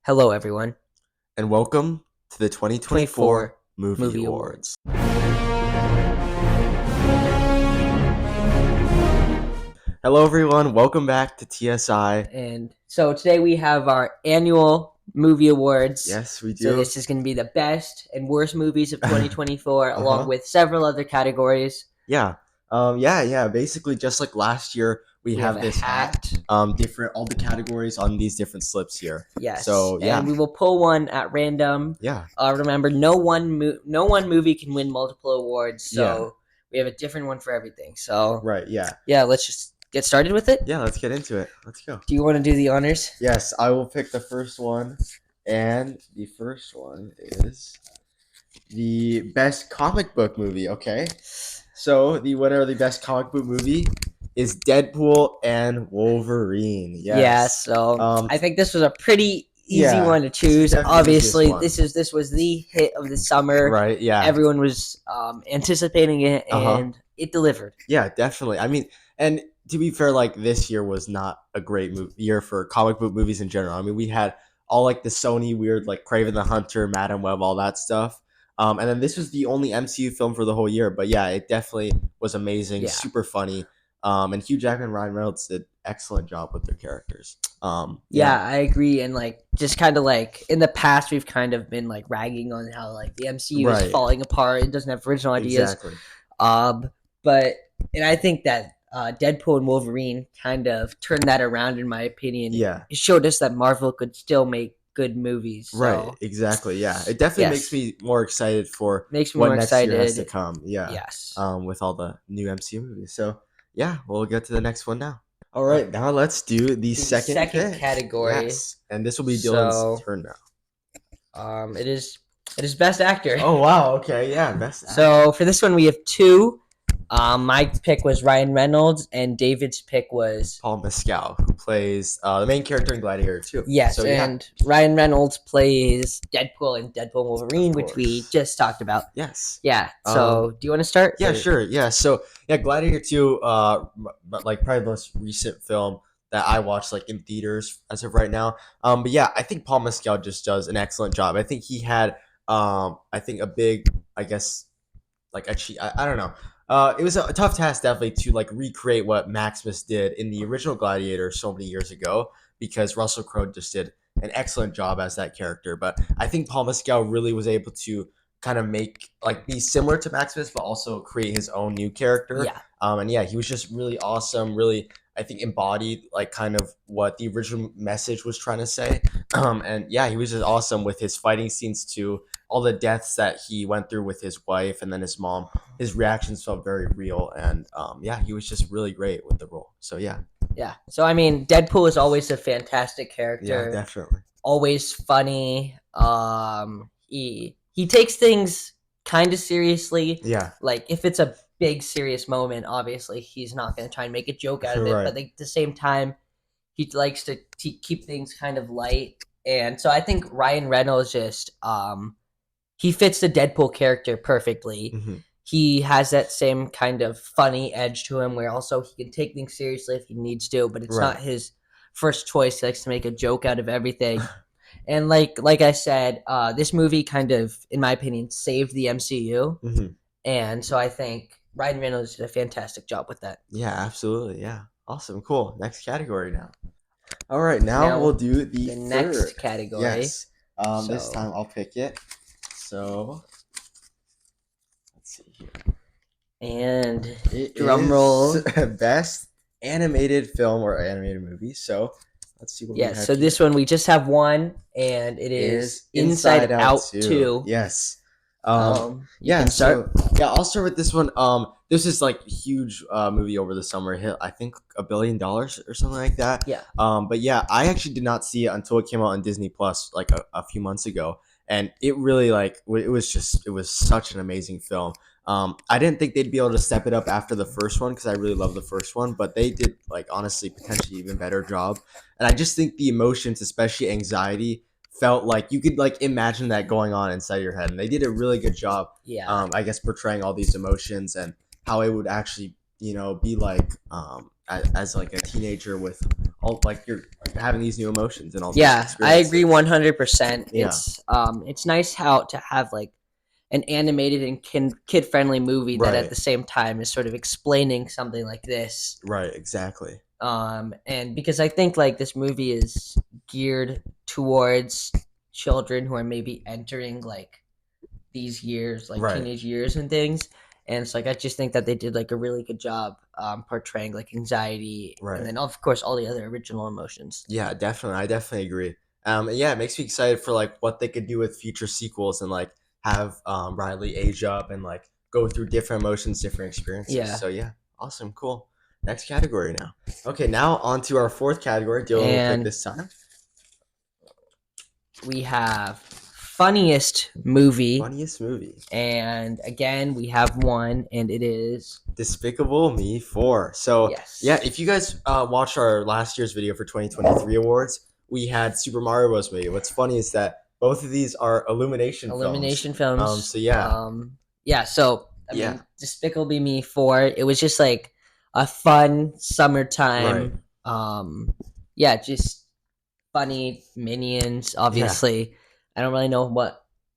Hello, everyone. And welcome to the 2024 Movie Awards. Hello, everyone. Welcome back to TSI. And so today we have our annual movie awards. Yes, we do. So this is going to be the best and worst movies of 2024, along with several other categories. Yeah. Basically, just like last year, we have this hat. Different all the categories on these different slips here. Yes. So yeah, and we will pull one at random. Yeah. Remember, no one movie can win multiple awards. So we have a different one for everything. So right. Yeah. Yeah. Let's just get started with it. Yeah. Let's get into it. Let's go. Do you want to do the honors? Yes, I will pick the first one, and the first one is the best comic book movie. Okay. So the winner of the best comic book movie is Deadpool and Wolverine. Yes. Yeah, so I think this was a pretty easy one to choose. Obviously, this was the hit of the summer. Right, yeah. Everyone was anticipating it, and it delivered. Yeah, definitely. I mean, and to be fair, like this year was not a great year for comic book movies in general. I mean, we had all like the Sony weird, like Kraven the Hunter, Madam Web, all that stuff. And then this was the only MCU film for the whole year. But yeah, it definitely was amazing, super funny. And Hugh Jackman and Ryan Reynolds did excellent job with their characters. Yeah, I agree. And like, just kind of like in the past, we've kind of been like ragging on how like the MCU is falling apart. It doesn't have original ideas. Exactly. And I think that Deadpool and Wolverine kind of turned that around, in my opinion. Yeah, it showed us that Marvel could still make good movies. So. Right, exactly. Yeah, it definitely makes me more excited for what next year has to come. Yeah, yes. With all the new MCU movies. So yeah, we'll get to the next one now. All right, now let's do the second category. Yes, and this will be Dylan's turn now. It is best actor. Oh wow, okay, yeah, best actor. So for this one, we have two. My pick was Ryan Reynolds, and David's pick was Paul Mescal, who plays the main character in Gladiator 2. Yes, so, Ryan Reynolds plays Deadpool in Deadpool and Wolverine, which we just talked about. Yes. Yeah. So, do you want to start? Yeah, sure. Yeah. So, yeah, Gladiator 2, like probably the most recent film that I watched like in theaters as of right now. But yeah, I think Paul Mescal just does an excellent job. I think he had, I think a big, I guess, like I don't know. It was a tough task, definitely, to like recreate what Maximus did in the original Gladiator so many years ago, because Russell Crowe just did an excellent job as that character. But I think Paul Mescal really was able to kind of be similar to Maximus, but also create his own new character. Yeah. And yeah, he was just really awesome. Really, I think embodied like kind of what the original message was trying to say. And yeah, he was just awesome with his fighting scenes too. All the deaths that he went through with his wife and then his mom, his reactions felt very real. And yeah, he was just really great with the role. So yeah. Yeah. So I mean, Deadpool is always a fantastic character. Yeah, definitely. Always funny. He takes things kind of seriously. Yeah. Like if it's a big serious moment, obviously he's not going to try and make a joke out of it. But at the same time, he likes to keep things kind of light. And so I think Ryan Reynolds just he fits the Deadpool character perfectly. Mm-hmm. He has that same kind of funny edge to him, where also he can take things seriously if he needs to, but it's not his first choice. He likes to make a joke out of everything. And like I said, this movie kind of, in my opinion, saved the MCU. Mm-hmm. And so I think Ryan Reynolds did a fantastic job with that. Yeah, absolutely. Yeah. Awesome. Cool. Next category now. All right. Now we'll do the next category. Yes. This time I'll pick it. So let's see here. And drum roll. Best animated film or animated movie. So let's see what we have. So here. This one we just have one, and it is Inside Out 2. Yes. I'll start with this one. This is like a huge movie over the summer. It hit, I think, $1 billion or something like that. Yeah. But yeah, I actually did not see it until it came out on Disney Plus like a few months ago, and it really it was such an amazing film. I didn't think they'd be able to step it up after the first one because I really love the first one, but they did like honestly potentially even better job. And I just think the emotions, especially anxiety, felt like you could like imagine that going on inside your head, and they did a really good job. Yeah. I guess portraying all these emotions and how it would actually be like as like a teenager with all like you're having these new emotions and all these Yeah, I agree experiences. 100%. Yeah, It's nice how to have like an animated and kid friendly movie that at right, the same time is sort of explaining something like this. right, exactly. And because I think like this movie is geared towards children who are maybe entering like these years, like Right, teenage years and things. And it's like I just think that they did like a really good job portraying like anxiety, and right. then of course all the other original emotions. Yeah, definitely. I definitely agree. And yeah, it makes me excited for like what they could do with future sequels and like have Riley age up and like go through different emotions, different experiences. Yeah, So yeah, awesome, cool. Next category now. Okay, now on to our fourth category. Dylan will pick and this time. we have funniest movie, Funniest movie. and again we have one, and it is Despicable Me 4. So yeah, yes, if you guys watched our last year's video for 2023 awards, we had Super Mario Bros. Movie. What's funny is that both of these are Illumination films. Elimination Films. So yeah, Yeah, so I yeah, mean, Despicable Me 4. It was just like a fun right, summertime. Yeah, just funny minions. yeah. Obviously, I don't really know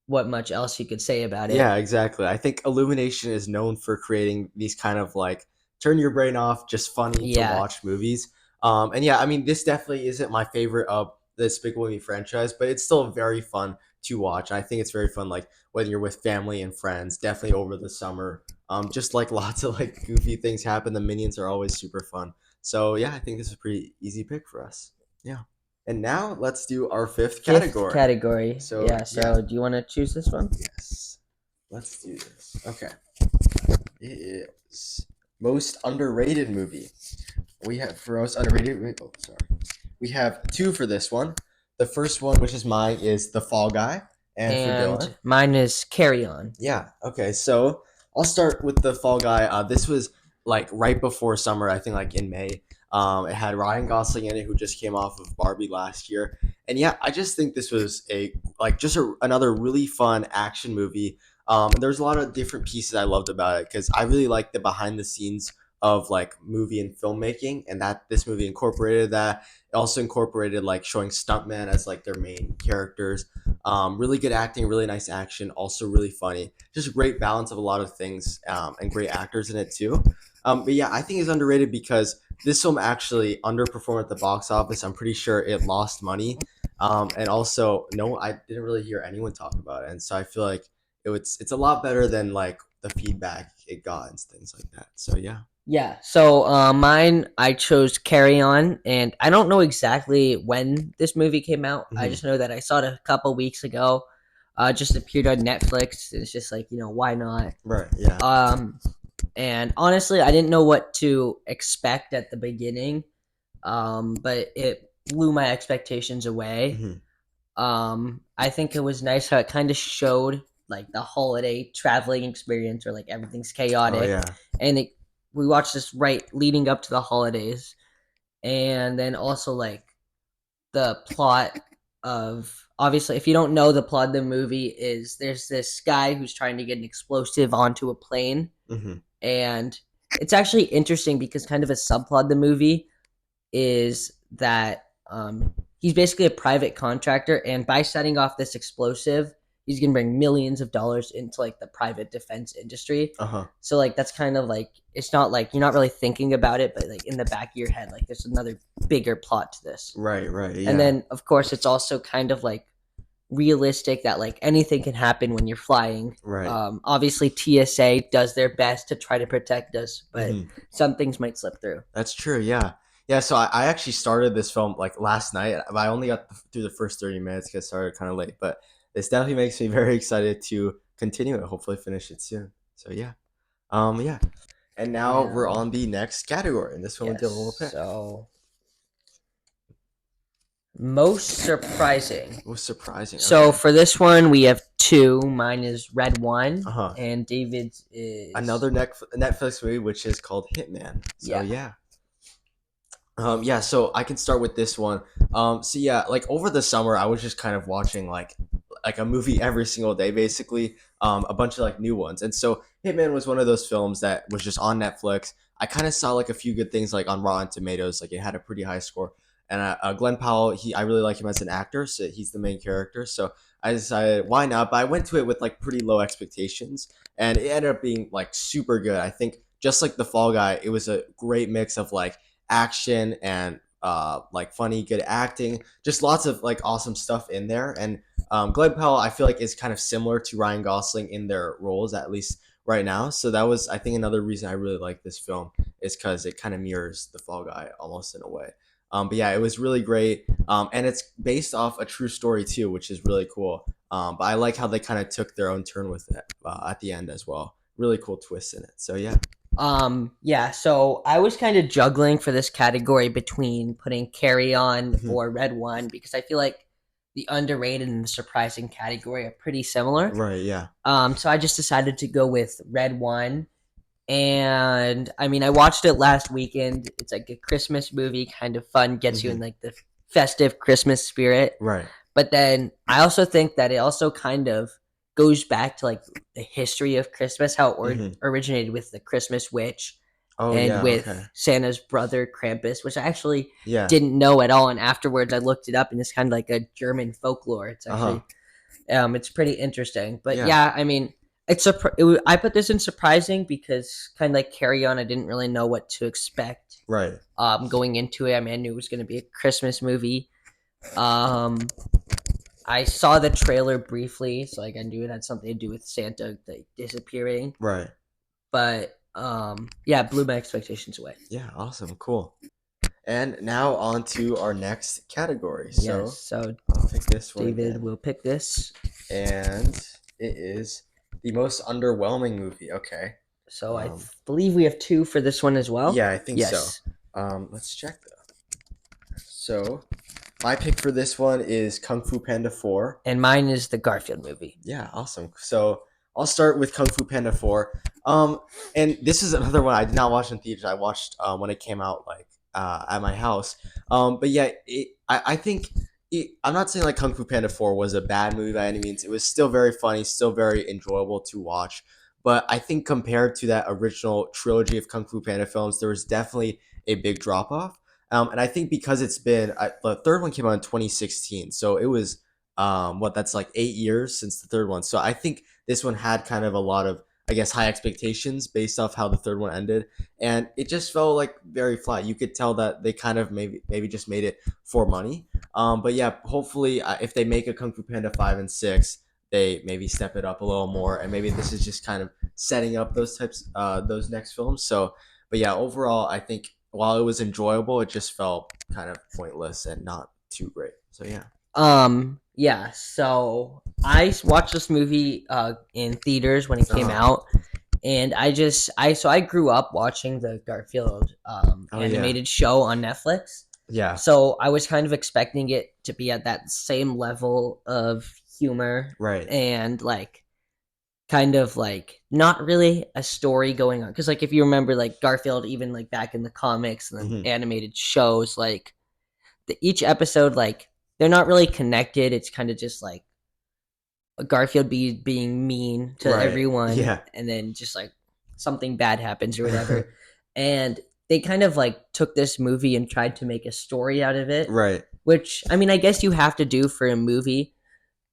what much else you could say about it. Yeah, exactly. I think Illumination is known for creating these kind of like turn your brain off, just funny to Yeah, watch movies. And yeah, I mean, this definitely isn't my favorite of the Despicable Me franchise, but it's still very fun to watch. I think it's very fun, like whether you're with family and friends, definitely over the summer. Just like lots of like goofy things happen. The minions are always super fun. So yeah, I think this is a pretty easy pick for us. Yeah. And now let's do our fifth fifth category. category. So Yeah. yeah, So do you want to choose this one? yes. Let's do this. Okay. It is most underrated movie. We have for most underrated. Oh, sorry. We have two for this one. The first one, which is mine, is The Fall Guy, and for Dylan, And mine is Carry On. yeah. Okay. So I'll start with The Fall Guy. This was like right before summer. I think like in May. It had Ryan Gosling in it, who just came off of Barbie last year. And yeah, I just think this was a like just another really fun action movie. There's a lot of different pieces I loved about it because I really like the behind the scenes of like movie and filmmaking, and that this movie incorporated that. It also incorporated like showing stuntmen as like their main characters. Really good acting, really nice action, also really funny. Just a great balance of a lot of things, and great actors in it too. But yeah, I think it's underrated because this film actually underperformed at the box office. I'm pretty sure it lost money, and also no, I didn't really hear anyone talk about it, and so I feel like it's a lot better than like the feedback it got and things like that. So yeah. Yeah. So mine, I chose Carry On, and I don't know exactly when this movie came out. I Mhm. just know that I saw it a couple weeks ago. Just appeared on Netflix. It's just like why not? Right. Yeah. Um, and honestly, I didn't know what to expect at the beginning. But it blew my expectations away. Mhm. I think it was nice how it kind of showed like the holiday traveling experience where like everything's Oh chaotic, yeah. and we watched this right leading up to the holidays, and then also like the plot of obviously if you don't know the plot of the movie is there's this guy who's trying to get an explosive onto a plane, Mhm. and it's actually interesting because kind of a subplot of the movie is that he's basically a private contractor, and by setting off this explosive, he's gonna bring millions of dollars into like the private defense industry. Uh huh. So like that's kind of like it's not like you're not really thinking about it, but like in the back of your head, like there's another bigger plot to this. Right. Right. And Yeah. then of course it's also kind of like realistic that like anything can happen when you're flying. Right. Obviously TSA does their best to try to protect us, but Mhm. some things might slip through. That's true. Yeah. Yeah. So I actually started this film like last night. I only got through the first 30 minutes because I started kind of late, but this definitely makes me very excited to continue it. Hopefully, finish it soon. So yeah. Yeah. And now we're And on the next category, and this one will yes, do a little pick. so most surprising. Most surprising. So Okay. for this one, we have two. Mine is Red One, Uh huh. and David's is Another Netflix movie, which is called Hitman. So yeah, yeah. Yeah, so I can start with this one. So yeah, like over the summer, I was just kind of watching like a movie every single day, basically. A bunch of like new ones, and so Hitman was one of those films that was just on Netflix. I kind of saw like a few good things like on Rotten Tomatoes, like it had a pretty high score, and Glenn Powell, I really like him as an actor. So he's the main character. So I decided why not. But I went to it with like pretty low expectations, and it ended up being like super good. I think just like the Fall Guy, it was a great mix of like action and like funny, good acting, just lots of like awesome stuff in there. And Glenn Powell, I feel like is kind of similar to Ryan Gosling in their roles, at least right now. So that was, I think, another reason I really like this film is because it kind of mirrors the Fall Guy almost in a way. But yeah, it was really great, and it's based off a true story too, which is really cool. But I like how they kind of took their own turn with it at the end as well. Really cool twist in it. So yeah. Yeah, so I was kind of juggling for this category between putting Carry On Mhm. or Red One because I feel like the underrated and the surprising category are pretty similar. Right. Yeah. So I just decided to go with Red One. And I mean, I watched it last weekend. It's like a Christmas movie, kind of fun, gets you in Hmm. like the festive Christmas spirit. Right. But then I also think that it also kind of goes back to like the history of Christmas, how it Hmm. originated with the Christmas witch Oh and yeah. with Okay. Santa's brother Krampus, which I actually Yeah. didn't know at all. And afterwards, I looked it up, and it's kind of like a German folklore. It's Uh huh. actually it's pretty interesting. But Yeah. yeah, I mean, I put this in surprising because kind of like Carry On, I didn't really know what to expect Right. going into it. I mean, I knew it was going to be a Christmas movie. Um, I saw the trailer briefly, so like I knew it had something to do with Santa like disappearing. Right. But yeah, blew my expectations away. Yeah. Awesome. Cool. And now on to our next category. Yes, So so I'll pick this one David again. will pick this. And it is the most underwhelming movie. Okay. So Um, believe we have two for this one as well. yeah, I think so. Yes, Let's check though. So my pick for this one is Kung Fu Panda 4. and mine is the Garfield movie. Yeah, awesome. So I'll start with Kung Fu Panda 4. And this is another one I did not watch in theaters. I watched when it came out like at my house. But yeah, I think I'm not saying like Kung Fu Panda 4 was a bad movie by any means. It was still very funny, still very enjoyable to watch. But I think compared to that original trilogy of Kung Fu Panda films, there was definitely a big drop off. And I think because it's been the third one came out in 2016, so it was what that's like 8 years since the third one. So I think this one had kind of a lot of, I guess, high expectations based off how the third one ended, and it just felt like very flat. You could tell that they kind of maybe just made it for money. But yeah, hopefully if they make a Kung Fu Panda 5 and 6, they maybe step it up a little more, and maybe this is just kind of setting up those next films. So, but yeah, overall, I think while it was enjoyable, it just felt kind of pointless and not too great. So yeah. Yeah, so I watched this movie in theaters when it came Uh-huh. out, and I grew up watching the Garfield Oh yeah. animated show on Netflix. Yeah. So I was kind of expecting it to be at that same level of humor Right. and like kind of like not really a story going on, because like if you remember like Garfield, even like back in the comics and Hmm. the animated shows, like each episode, like they're not really connected. It's kind of just like Garfield being mean to Right. everyone, Yeah. and then just like something bad happens or whatever. And they kind of like took this movie and tried to make a story out of it, Right. which I mean, I guess you have to do for a movie,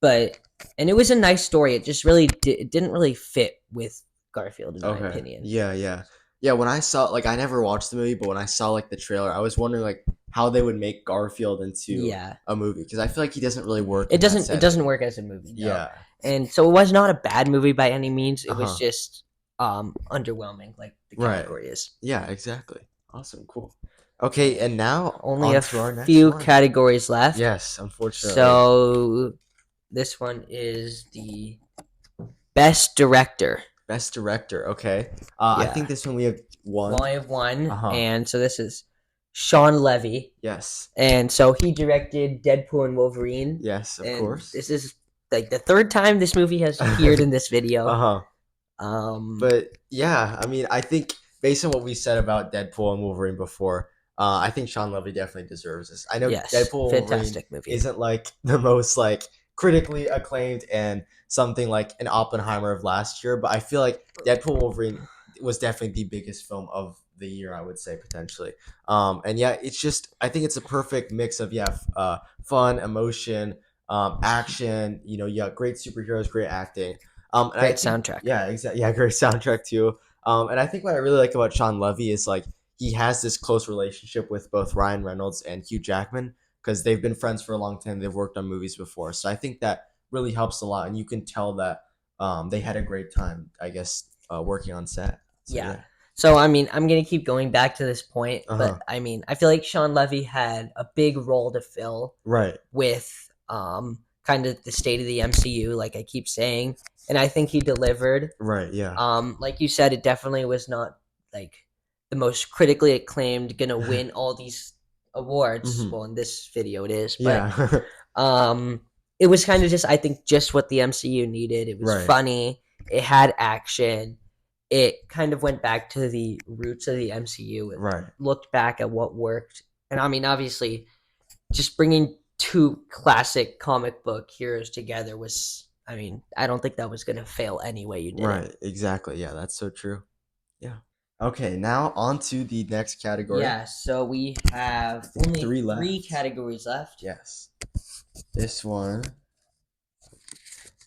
but and it was a nice story. It just really it didn't really fit with Garfield, in my Okay. opinion. Yeah, yeah. Yeah, when I saw like I never watched the movie, but when I saw like the trailer, I was wondering like how they would make Garfield into Yeah, a movie because I feel like he doesn't really work in that it setting. doesn't work as a movie, no. Yeah. And so it was not a bad movie by any means. It was Uh-huh. just underwhelming, like the Right. category is. Yeah, exactly. Awesome, cool. Okay, and now Only on a to our next few one. categories left. Yes, unfortunately. So this one is the best director. Best director. Okay. I Yeah. think this one we have one. Well, I have one, Uh-huh. and so this is Sean Levy, Yes. and so he directed Deadpool and Wolverine, Yes, of and course. this is like the third time this movie has appeared in this video. Uh-huh. Um, But yeah, I mean, I think based on what we said about Deadpool and Wolverine before, I think Sean Levy definitely deserves this. I know yes, Deadpool and Wolverine fantastic movie. isn't like the most like critically acclaimed and something like an Oppenheimer of last year, but I feel like Deadpool and Wolverine was definitely the biggest film of the year, I would say potentially. And yeah, it's just I think it's a perfect mix of fun, emotion, action. You know, yeah, great superheroes, great acting. And I Great think soundtrack. yeah, exactly, yeah, great soundtrack too. And I think what I really like about Sean Levy is like he has this close relationship with both Ryan Reynolds and Hugh Jackman because they've been friends for a long time. They've worked on movies before, so I think that really helps a lot, and you can tell that they had a great time, I guess, working on set. So Yeah. yeah. So I mean, I'm gonna keep going back to this point, Uh but huh. I mean, I feel like Sean Levy had a big role to fill Right. with kind of the state of the MCU, like I keep saying, and I think he delivered. Right. Yeah. Like you said, it definitely was not like the most critically acclaimed, gonna win all these awards. Hmm. Well, in this video it is, but Yeah. um, it was kind of just I think just what the MCU needed. It was Right. funny. It had action. It kind of went back to the roots of the MCU. It Right. looked back at what worked, and I mean, obviously, just bringing two classic comic book heroes together was. I mean, I don't think that was gonna fail any way you did it. Right. Exactly. Yeah. That's so true. Yeah. Okay. Now on to the next category. Yeah, so we have only Three three left. categories left. Yes. This one,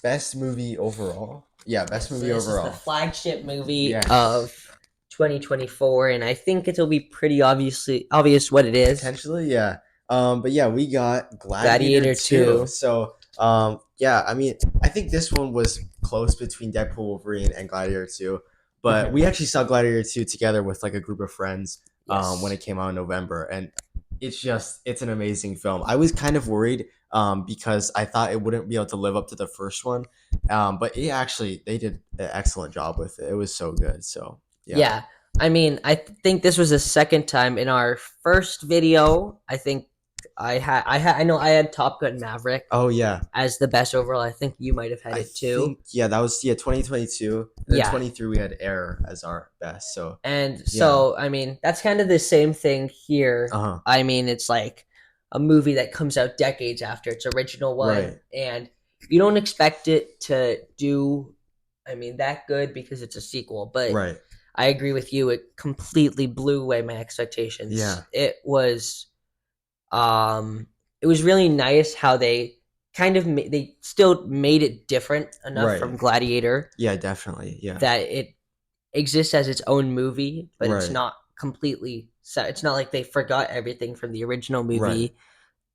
best movie overall. Yeah, Yeah, best so movie this is the overall. flagship movie Yes. of 2024, and I think it'll be pretty obvious what it is. Potentially, yeah. But yeah, we got Gladiator Gladiator 2. 2. So, yeah, I mean, I think this one was close between Deadpool Wolverine and Gladiator 2. But we Mhm. actually saw Gladiator 2 together with like a group of friends when Yes. it came out in November. And it's an amazing film. I was kind of worried because I thought it wouldn't be able to live up to the first one. But they did an excellent job with it. It was so good. So, yeah. Yeah. I mean, I think this was the second time in our first video. I think I know I had Top Gun Maverick Oh, yeah. as the best overall. I think you might have had I it too. think yeah, that was 2022, and then Yeah. 23 we had Air as our best. So And yeah, so, I mean, that's kind of the same thing here. uh huh, I mean, it's like a movie that comes out decades after its original one, right, and you don't expect it to do, I mean, that good because it's a sequel. But right, I agree with you; it completely blew away my expectations. yeah, It was really nice how they they still made it different enough right, from Gladiator yeah, definitely, yeah, that it exists as its own movie, but it's right, not completely set. It's not like they forgot everything from the original right, movie.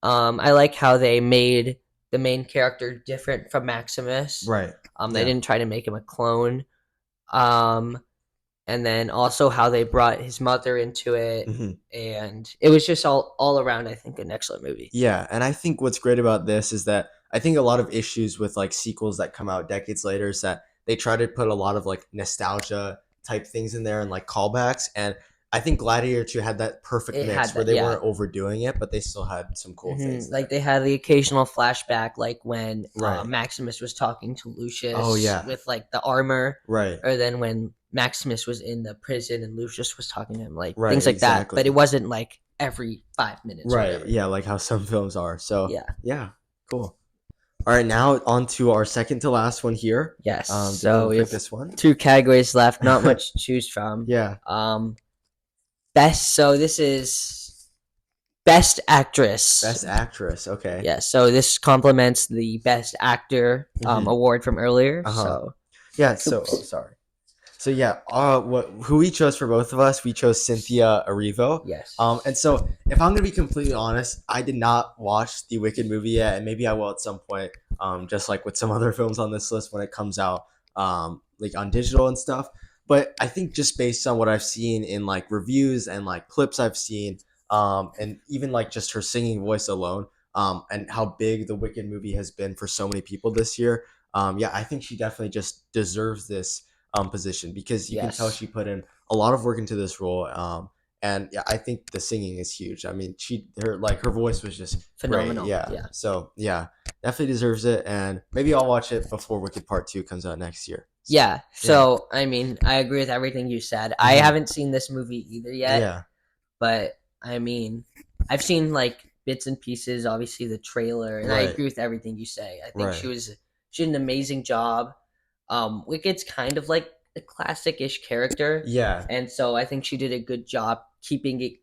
I like how they made the main character different from Maximus. right, They yeah, didn't try to make him a clone. Um, and then also how they brought his mother into it, hmm, and it was just all around. I think an excellent movie. yeah. And I think what's great about this is that I think a lot of issues with like sequels that come out decades later is that they try to put a lot of like nostalgia type things in there and like callbacks. And I think Gladiator 2 had that perfect It had mix where that, they yeah. weren't overdoing it, but they still had some cool things Like there. they had the occasional flashback, like when Right. Maximus was talking to Oh Lucius yeah. with like the armor, Right. or then when Maximus was in the prison and Lucius was talking to him, like Right. things like that. But it Exactly. wasn't like every 5 minutes or Right. whatever. Yeah. Like how some films are. So Yeah. yeah. Cool. All right. Now on to our second to last one here. Yes. Do you So want we to pick have this one? two categories left. Not much to choose from. Yeah. Um, best. So this is best actress. Best actress. Okay. Yeah. So this complements the best actor Mm-hmm. award from earlier. Uh huh. So Yeah. So oh, oops. sorry. So yeah, who we chose for both of us, we chose Cynthia Erivo. Yes. And so if I'm gonna be completely honest, I did not watch the Wicked movie yet, and maybe I will at some point. Just like with some other films on this list when it comes out, like on digital and stuff. But I think just based on what I've seen in like reviews and like clips I've seen, and even like just her singing voice alone, and how big the Wicked movie has been for so many people this year. Yeah, I think she definitely just deserves this position because you can tell Yes. she put in a lot of work into this role. And yeah, I think the singing is huge. I mean, her voice was just great. Phenomenal. Yeah. Yeah. So yeah, definitely deserves it. And maybe I'll watch it before Wicked Part 2 comes out next year. So Yeah. yeah. So, I mean, I agree with everything you said. I Hmm. haven't seen this movie either yet, Yeah. but I mean, I've seen like bits and pieces, obviously the trailer, and I Right. agree with everything you say. I think Right. she did an amazing job. Wicked's kind of like a classic-ish character, Yeah. and so I think she did a good job keeping it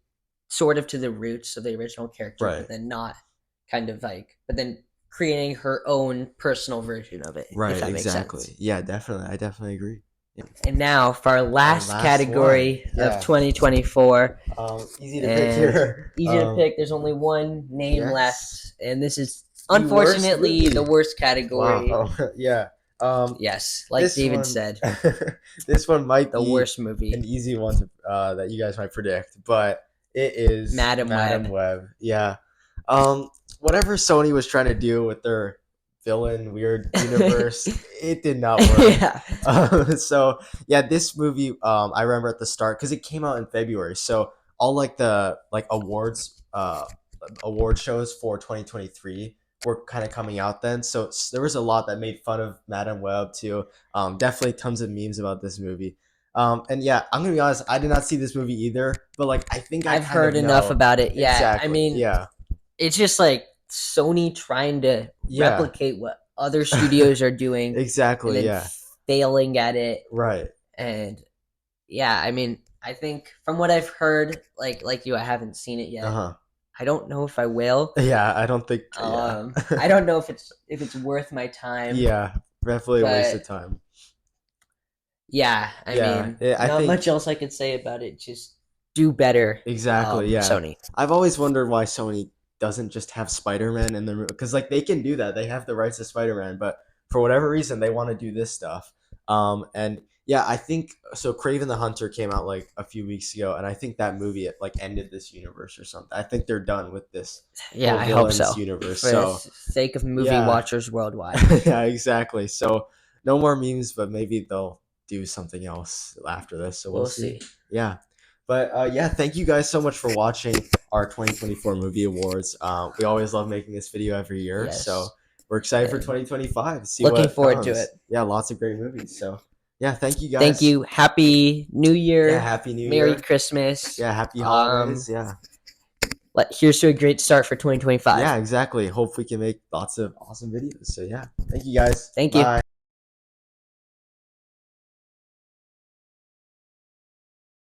sort of to the roots of the original character, Right. but then not kind of like, but then creating her own personal version of it, if Right. that makes sense. Exactly. Yeah. Definitely. I definitely agree. Yeah. And now for our Our last last one. category of Yeah. 2024, Easy to pick and here. easy to pick. There's only one name Yes. left, and this is The worst unfortunately the movie. worst category. Wow. Yeah. Yes, like This David one, said, this one might the be worst movie, an easy one to that you guys might predict, but it is Madam Madam Web. Web. Yeah. Um, Whatever Sony was trying to do with their villain weird universe, it did not work. Yeah, So yeah, this movie, I remember at the start because it came out in February, so all like the like award shows for 2023 were kind of coming out then. So there was a lot that made fun of Madam Web too. Definitely tons of memes about this movie. And yeah, I'm gonna be honest, I did not see this movie either, but like I think I I've kind heard of enough know about it. Yeah, I exactly. mean, Yeah, it's just like Sony trying to yeah, replicate what other studios are doing and exactly. then Yeah, failing at it. right. And yeah, I mean, I think from what I've heard, like you, I haven't seen it Uh yet. huh. I don't know if I will. Yeah, I don't think. Yeah, I don't know if it's worth my time, yeah, definitely a waste of but time. yeah, I Yeah, mean, I not think much else I could say about it. Just do better, exactly. Yeah, Sony. I've always wondered why Sony doesn't just have Spider-Man in the because like they can do that. They have the rights to Spider-Man, but for whatever reason they want to do this stuff. And yeah, I think so. Craven the Hunter came out like a few weeks ago, and I think that movie it like ended this universe or something. I think they're done with this Yeah, whole I hope villains so. universe. For the So sake of movie yeah, watchers worldwide. yeah, exactly. So no more memes, but maybe they'll do something else after this. So we'll We'll see. see. Yeah. But yeah, thank you guys so much for watching our 2024 movie awards. We always love making this video every year. So Yes. we're excited for And 2025 to see looking what forward to it. comes. Yeah, lots of great movies. So yeah, thank you Thank guys. you. Happy New Yeah, Year. happy New Merry Year. Christmas. Yeah, happy holidays. Yeah. Here's to a great start for 2025. Yeah, exactly. Hope we can make lots of awesome videos. So yeah, thank you guys. Thank you. Bye.